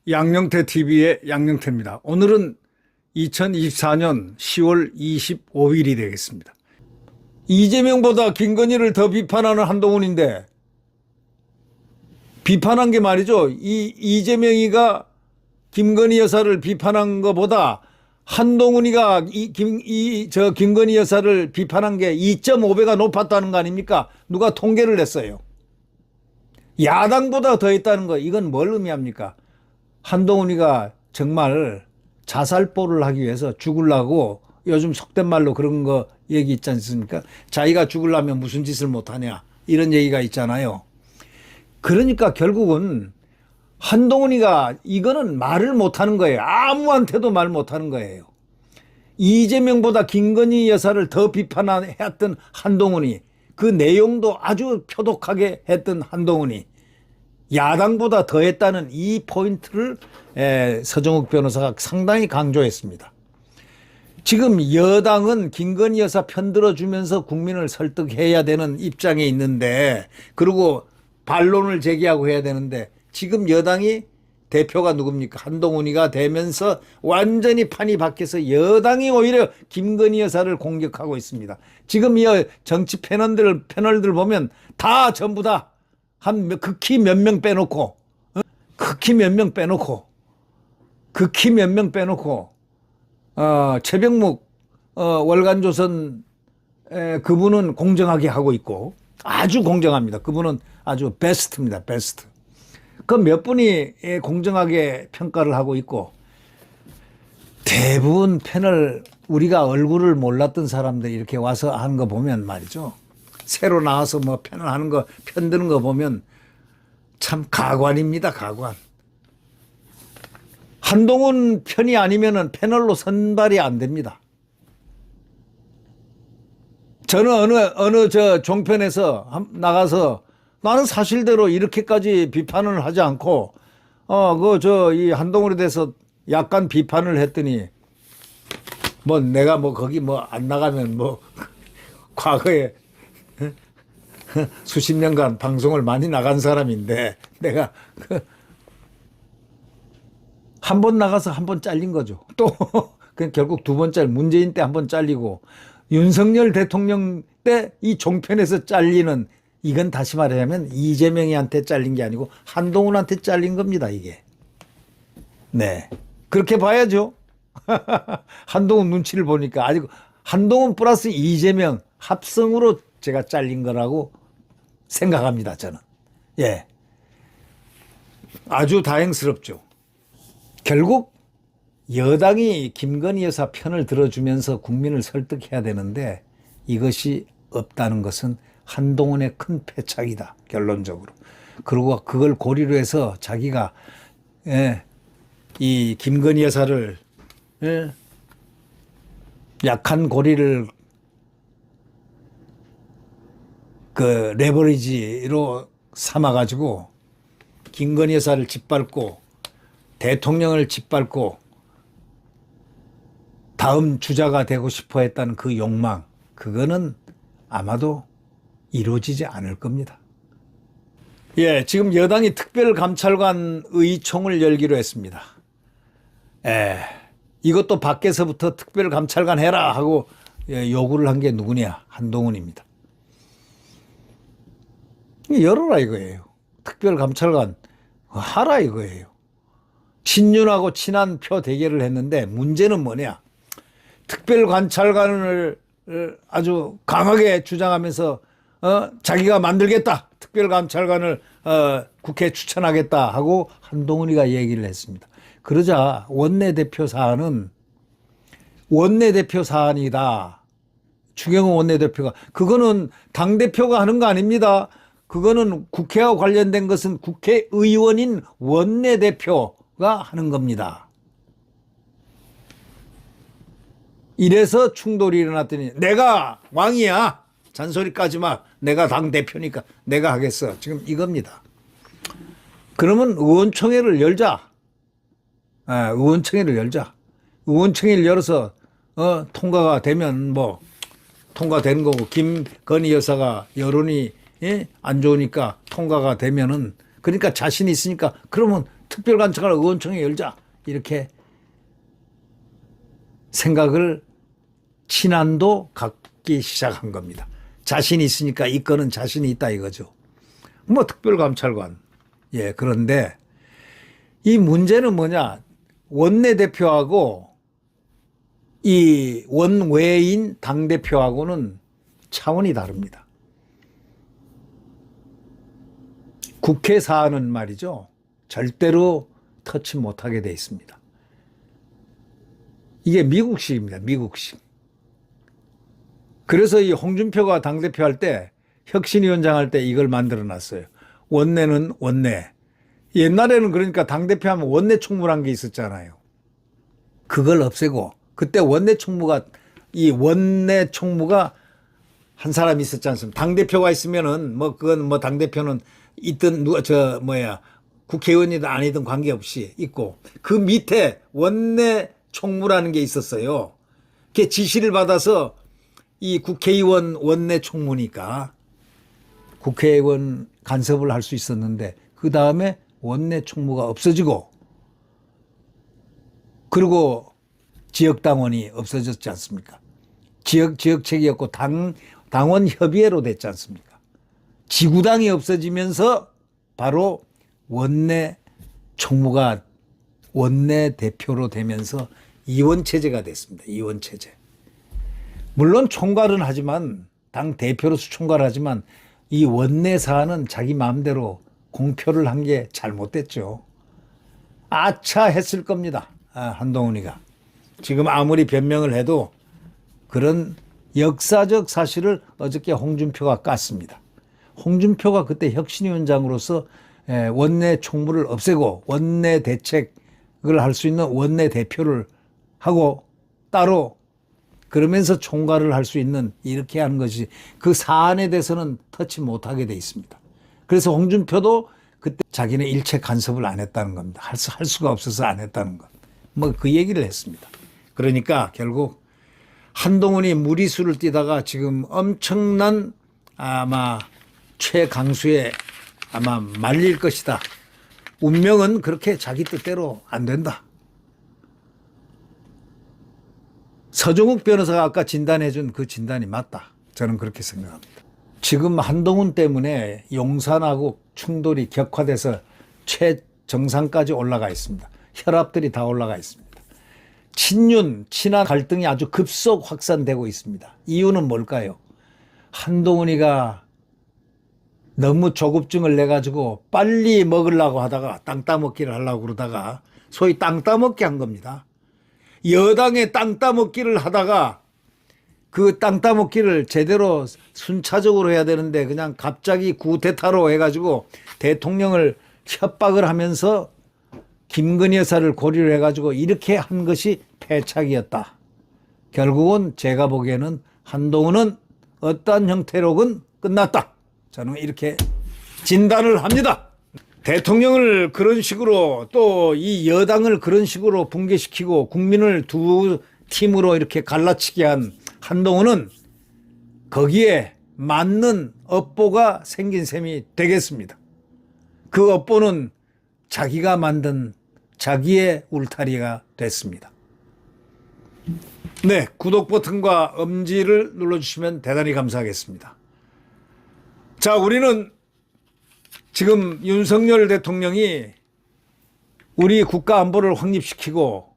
양영태 TV의 양영태입니다. 오늘은 2024년 10월 25일이 되겠습니다. 이재명보다 김건희를 더 비판하는 한동훈인데, 비판한 게 말이죠. 이재명이가 김건희 여사를 비판한 것보다 한동훈이가 김건희 여사를 비판한 게 2.5배가 높았다는 거 아닙니까? 누가 통계를 냈어요. 야당보다 더 했다는 거, 이건 뭘 의미합니까? 한동훈이가 정말 자살보를 하기 위해서 죽으려고, 요즘 속된 말로 그런 거 얘기 있지 않습니까? 자기가 죽으려면 무슨 짓을 못하냐, 이런 얘기가 있잖아요. 그러니까 결국은 한동훈이가 이거는 말을 못하는 거예요. 아무한테도 말 못하는 거예요. 이재명보다 김건희 여사를 더 비판했던 한동훈이, 그 내용도 아주 표독하게 했던 한동훈이 야당보다 더 했다는 이 포인트를 서정욱 변호사가 상당히 강조했습니다. 지금 여당은 김건희 여사 편들어주면서 국민을 설득해야 되는 입장에 있는데, 그리고 반론을 제기하고 해야 되는데, 지금 여당이 대표가 누굽니까? 한동훈이가 되면서 완전히 판이 바뀌어서 여당이 오히려 김건희 여사를 공격하고 있습니다. 지금 이 정치 패널들 보면 다 전부 다 극히 몇 명 빼놓고, 최병묵 월간조선 그분은 공정하게 하고 있고, 아주 공정합니다. 그분은 아주 베스트입니다. 베스트. 그 몇 분이 공정하게 평가를 하고 있고, 대부분 패널, 우리가 얼굴을 몰랐던 사람들이 이렇게 와서 하는 거 보면 말이죠, 새로 나와서 뭐 패널 하는 거, 편드는 거 보면 참 가관입니다. 가관. 한동훈 편이 아니면은 패널로 선발이 안 됩니다. 저는 어느 종편에서 나가서 나는 사실대로 이렇게까지 비판을 하지 않고, 이 한동훈에 대해서 약간 비판을 했더니, 뭐 내가 뭐 거기 뭐 안 나가면 뭐 과거에 수십 년간 방송을 많이 나간 사람인데, 내가 한 번 나가서 한 번 잘린 거죠. 또 결국 두 번 문재인 때 한 번 잘리고, 윤석열 대통령 때 이 종편에서 잘리는, 이건 다시 말하자면 이재명이한테 잘린 게 아니고 한동훈한테 잘린 겁니다, 이게. 네, 그렇게 봐야죠. 한동훈 눈치를 보니까. 아직 한동훈 플러스 이재명 합성으로 제가 잘린 거라고 생각합니다, 저는. 예, 아주 다행스럽죠. 결국 여당이 김건희 여사 편을 들어주면서 국민을 설득해야 되는데, 이것이 없다는 것은 한동훈의 큰 패착이다, 결론적으로. 그리고 그걸 고리로 해서 자기가 이 김건희 여사를 약한 고리를 그 레버리지로 삼아가지고 김건희 여사를 짓밟고 대통령을 짓밟고 다음 주자가 되고 싶어 했다는 그 욕망, 그거는 아마도 이루어지지 않을 겁니다. 예, 지금 여당이 특별감찰관 의총을 열기로 했습니다. 이것도 밖에서부터 특별감찰관 해라 하고 요구를 한 게 누구냐? 한동훈입니다. 열어라 이거예요. 특별감찰관 하라 이거예요. 친윤하고 친한 표 대결을 했는데, 문제는 뭐냐? 특별감찰관을 아주 강하게 주장하면서 자기가 만들겠다, 특별감찰관을 국회에 추천하겠다 하고 한동훈이가 얘기를 했습니다. 그러자 원내대표 사안이다. 추경호 원내대표가, 그거는 당대표가 하는 거 아닙니다. 그거는 국회와 관련된 것은 국회의원인 원내대표가 하는 겁니다. 이래서 충돌이 일어났더니, 내가 왕이야, 잔소리까지 마, 내가 당대표니까 내가 하겠어, 지금 이겁니다. 그러면 의원총회를 열자. 의원총회를 열자. 의원총회를 열어서 통과가 되면 뭐 통과되는 거고, 김건희 여사가 여론이 안 좋으니까 통과가 되면은, 그러니까 자신이 있으니까 그러면 특별관찰 의원총회 열자 이렇게 생각을 친한도 갖기 시작한 겁니다. 자신이 있으니까 이 건은 자신이 있다 이거죠. 뭐 특별감찰관. 예, 그런데 이 문제는 뭐냐? 원내대표하고 이 원외인 당대표하고는 차원이 다릅니다. 국회 사안은 말이죠, 절대로 터치 못하게 돼 있습니다. 이게 미국식입니다. 미국식. 그래서 이 홍준표가 당대표 할 때, 혁신위원장 할 때 이걸 만들어 놨어요. 원내는 원내. 옛날에는 그러니까 당대표 하면 원내 총무란 게 있었잖아요. 그걸 없애고, 그때 원내 총무가 한 사람이 있었지 않습니까? 당대표가 있으면은 뭐 그건 뭐 당대표는 있든 국회의원이든 아니든 관계없이 있고, 그 밑에 원내 총무라는 게 있었어요. 그게 지시를 받아서 이 국회의원 원내 총무니까 국회의원 간섭을 할 수 있었는데, 그 다음에 원내 총무가 없어지고, 그리고 지역당원이 없어졌지 않습니까? 지역책이었고 당원 협의회로 됐지 않습니까? 지구당이 없어지면서 바로 원내 총무가 원내 대표로 되면서 이원체제가 됐습니다. 이원체제. 물론 총괄은 하지만, 당 대표로서 총괄하지만, 이 원내 사안은 자기 마음대로 공표를 한 게 잘못됐죠. 아차 했을 겁니다. 한동훈이가. 지금 아무리 변명을 해도 그런 역사적 사실을 어저께 홍준표가 깠습니다. 홍준표가 그때 혁신위원장으로서 원내 총무를 없애고 원내 대책을 할 수 있는 원내 대표를 하고 따로 그러면서 총괄을 할 수 있는, 이렇게 하는 것이, 그 사안에 대해서는 터치 못하게 돼 있습니다. 그래서 홍준표도 그때 자기는 일체 간섭을 안 했다는 겁니다. 할 수가 없어서 안 했다는 것. 뭐 그 얘기를 했습니다. 그러니까 결국 한동훈이 무리수를 띠다가 지금 엄청난 아마 최강수에 아마 말릴 것이다. 운명은 그렇게 자기 뜻대로 안 된다. 서종욱 변호사가 아까 진단해 준 그 진단이 맞다. 저는 그렇게 생각합니다. 지금 한동훈 때문에 용산하고 충돌이 격화돼서 최정상까지 올라가 있습니다. 혈압들이 다 올라가 있습니다. 친한 갈등이 아주 급속 확산되고 있습니다. 이유는 뭘까요? 한동훈이가 너무 조급증을 내가지고 빨리 먹으려고 하다가, 땅 따먹기를 하려고 그러다가 소위 땅 따먹기 한 겁니다. 여당의 땅 따먹기를 하다가 그 땅 따먹기를 제대로 순차적으로 해야 되는데 그냥 갑자기 구테타로 해가지고 대통령을 협박을 하면서 김건희 여사를 고리를 해가지고 이렇게 한 것이 패착이었다. 결국은 제가 보기에는 한동훈은 어떠한 형태로건 끝났다. 저는 이렇게 진단을 합니다. 대통령을 그런 식으로, 또 이 여당을 그런 식으로 붕괴시키고 국민을 두 팀으로 이렇게 갈라치게 한 한동훈은 거기에 맞는 업보가 생긴 셈이 되겠습니다. 그 업보는 자기가 만든 자기의 울타리가 됐습니다. 네, 구독 버튼과 엄지를 눌러주시면 대단히 감사하겠습니다. 자, 우리는 지금 윤석열 대통령이 우리 국가 안보를 확립시키고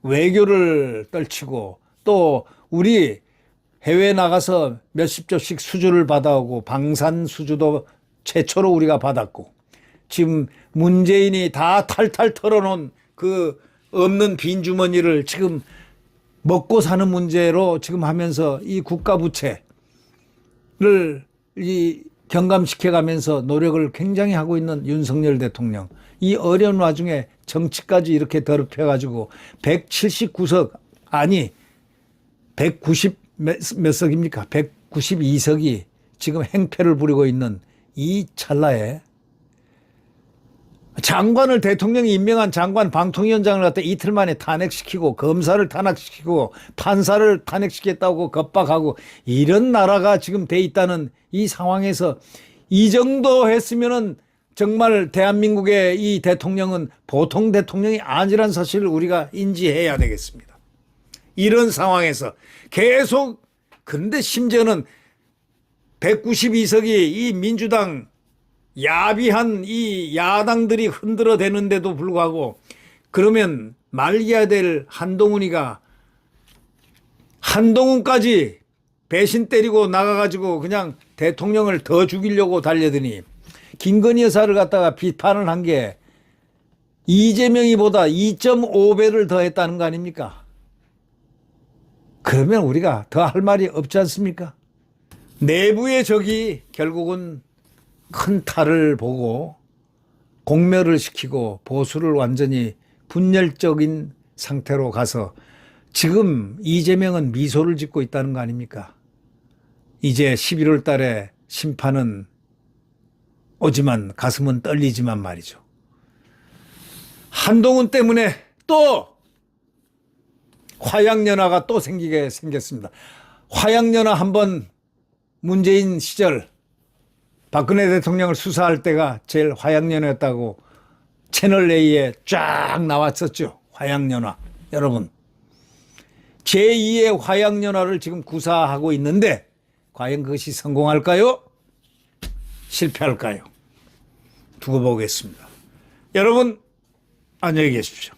외교를 떨치고 또 우리 해외에 나가서 몇십 조씩 수주를 받아오고 방산 수주도 최초로 우리가 받았고, 지금 문재인이 다 탈탈 털어놓은 그 없는 빈 주머니를 지금 먹고 사는 문제로 지금 하면서 이 국가 부채를 경감시켜가면서 노력을 굉장히 하고 있는 윤석열 대통령. 이 어려운 와중에 정치까지 이렇게 더럽혀가지고 179석, 아니 190 몇 석입니까? 192석이 지금 행패를 부리고 있는 이 찰나에 장관을 대통령이 임명한 장관 방통위원장을 갖다 이틀 만에 탄핵시키고 검사를 탄핵시키고 판사를 탄핵시켰다고 겁박하고 이런 나라가 지금 돼 있다는 이 상황에서 이 정도 했으면은 정말 대한민국의 이 대통령은 보통 대통령이 아니란 사실을 우리가 인지해야 되겠습니다. 이런 상황에서 계속 그런데 심지어는 192석이 이 민주당 야비한 이 야당들이 흔들어 대는데도 불구하고 그러면 말려야 될 한동훈이가 한동훈까지 배신 때리고 나가가지고 그냥 대통령을 더 죽이려고 달려드니 김건희 여사를 갖다가 비판을 한 게 이재명이보다 2.5배를 더 했다는 거 아닙니까? 그러면 우리가 더 할 말이 없지 않습니까? 내부의 적이 결국은 큰 탈을 보고 공멸을 시키고 보수를 완전히 분열적인 상태로 가서 지금 이재명은 미소를 짓고 있다는 거 아닙니까? 이제 11월 달에 심판은 오지만 가슴은 떨리지만 말이죠. 한동훈 때문에 또 화양연화가 또 생기게 생겼습니다. 화양연화 한번 문재인 시절 박근혜 대통령을 수사할 때가 제일 화양연화였다고 채널A에 쫙 나왔었죠. 화양연화. 여러분 제2의 화양연화를 지금 구사하고 있는데 과연 그것이 성공할까요? 실패할까요? 두고 보겠습니다. 여러분 안녕히 계십시오.